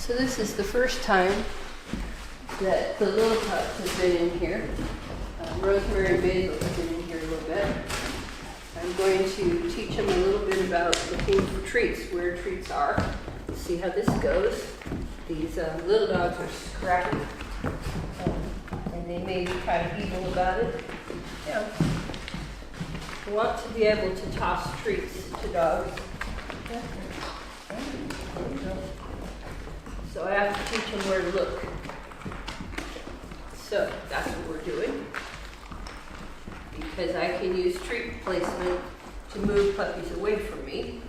So this is the first time that the little pups have been in here. Rosemary and Basil have been in here a little bit. I'm going to teach them a little bit about looking for treats, where treats are. See how this goes. These little dogs are scrappy, and they may be kind of evil about it. Yeah. I want to be able to toss treats to dogs. Yeah. There you go. So I have to teach them where to look. So that's what we're doing. Because I can use treat placement to move puppies away from me.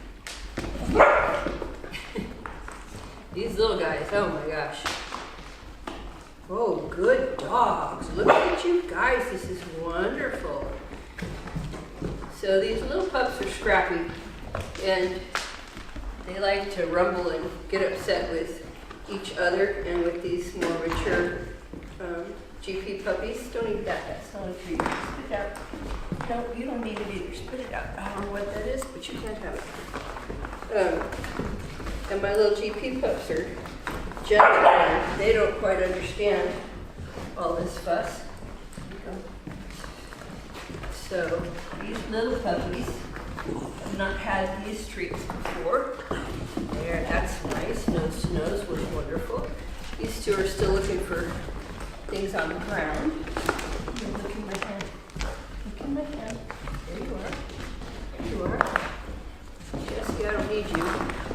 These little guys, oh my gosh. Oh, good dogs. Look at you guys, this is wonderful. So these little pups are scrappy, and they like to rumble and get upset with each other and with these more mature GP puppies. Don't eat that, that's not a treat. Spit it out. No, you don't need it either. Spit it out. I don't know what that is, but you can't have it. And my little GP pups are gentle. They don't quite understand all this fuss. So these little puppies have not had these treats before. There, that's nice. Nose to nose was wonderful. These two are still looking for things on the ground. Look in my hand. Look in my hand. There you are. There you are. Jessie, I don't need you.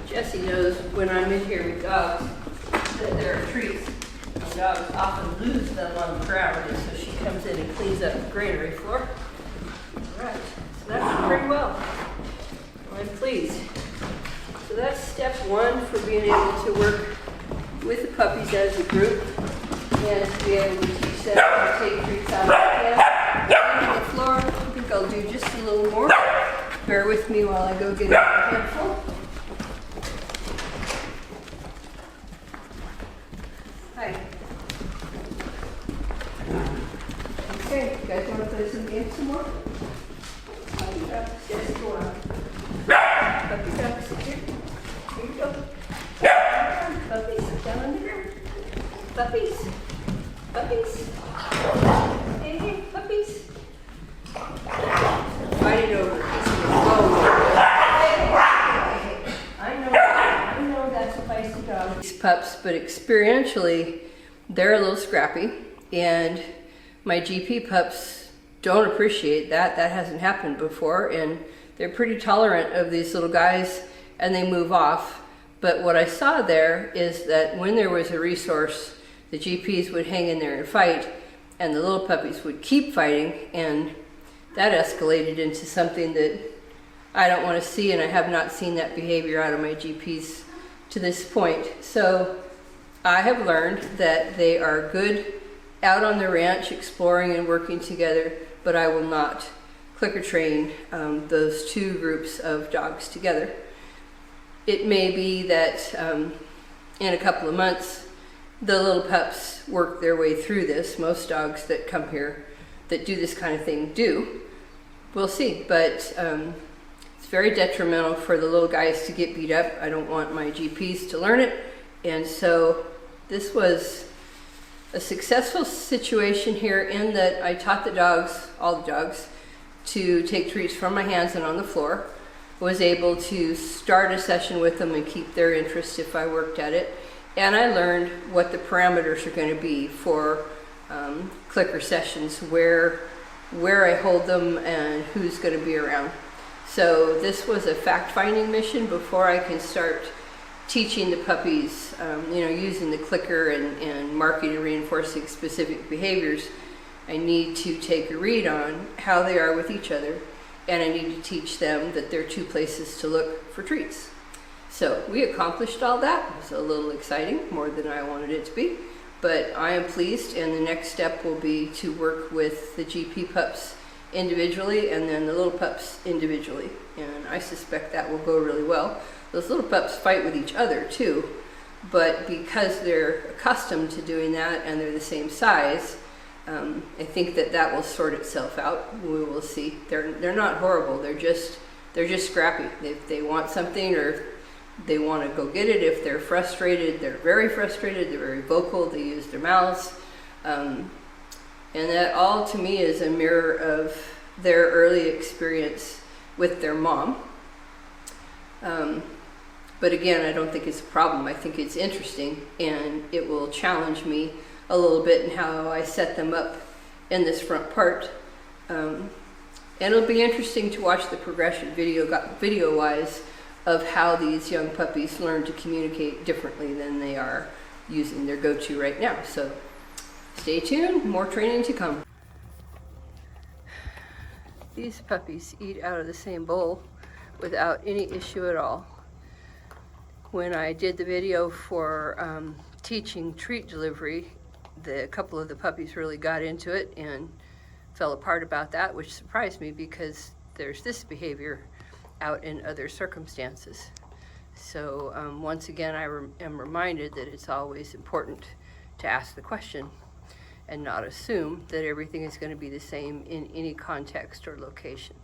Jessie knows when I'm in here with dogs that there are treats. And dogs often lose them on the ground, and so she comes in and cleans up the granary floor. All right. So that's pretty well. I'm pleased. So that's step one for being able to work with the puppies as a group and to be able to teach them how to take treats out of the can on the floor. I think I'll do just a little more. Bear with me while I go get a handful. Hi. Okay, you guys want to play some games some more? Puppy ducks, yes, go on. Puppy ducks, here. Here you go. Puppies, down on the ground. Puppies. Puppies. Hey, hey, puppies. Fight it over. I know that's a feisty dog. These pups, but experientially, they're a little scrappy, and my GP pups don't appreciate that. That hasn't happened before, and they're pretty tolerant of these little guys, and they move off. But what I saw there is that when there was a resource, the GPs would hang in there and fight, and the little puppies would keep fighting, and that escalated into something that I don't want to see, and I have not seen that behavior out of my GPs to this point. So I have learned that they are good out on the ranch exploring and working together, but I will not clicker train those two groups of dogs together. It may be that in a couple of months, the little pups work their way through this. Most dogs that come here that do this kind of thing do. We'll see, but it's very detrimental for the little guys to get beat up. I don't want my GPs to learn it, and so this was a successful situation here in that I taught the dogs, all the dogs, to take treats from my hands and on the floor. Was able to start a session with them and keep their interest if I worked at it. And I learned what the parameters are going to be for clicker sessions, where I hold them and who's going to be around. So this was a fact-finding mission before I can start teaching the puppies, using the clicker and marking and reinforcing specific behaviors. I need to take a read on how they are with each other, and I need to teach them that there are two places to look for treats. So we accomplished all that. It was a little exciting, more than I wanted it to be, but I am pleased, and the next step will be to work with the GP pups individually and then the little pups individually, and I suspect that will go really well. Those little pups fight with each other too, but because they're accustomed to doing that and they're the same size, I think that will sort itself out. We will see. They're not horrible. They're just scrappy. If they want something or They want to go get it. If they're frustrated, they're very frustrated, they're very vocal, they use their mouths. And that all to me is a mirror of their early experience with their mom. But again, I don't think it's a problem. I think it's interesting, and it will challenge me a little bit in how I set them up in this front part. And it'll be interesting to watch the progression video-wise of how these young puppies learn to communicate differently than they are using their go-to right now. So stay tuned, more training to come. These puppies eat out of the same bowl without any issue at all. When I did the video for teaching treat delivery, a couple of the puppies really got into it and fell apart about that, which surprised me because there's this behavior out in other circumstances. So once again, I am reminded that it's always important to ask the question and not assume that everything is going to be the same in any context or location.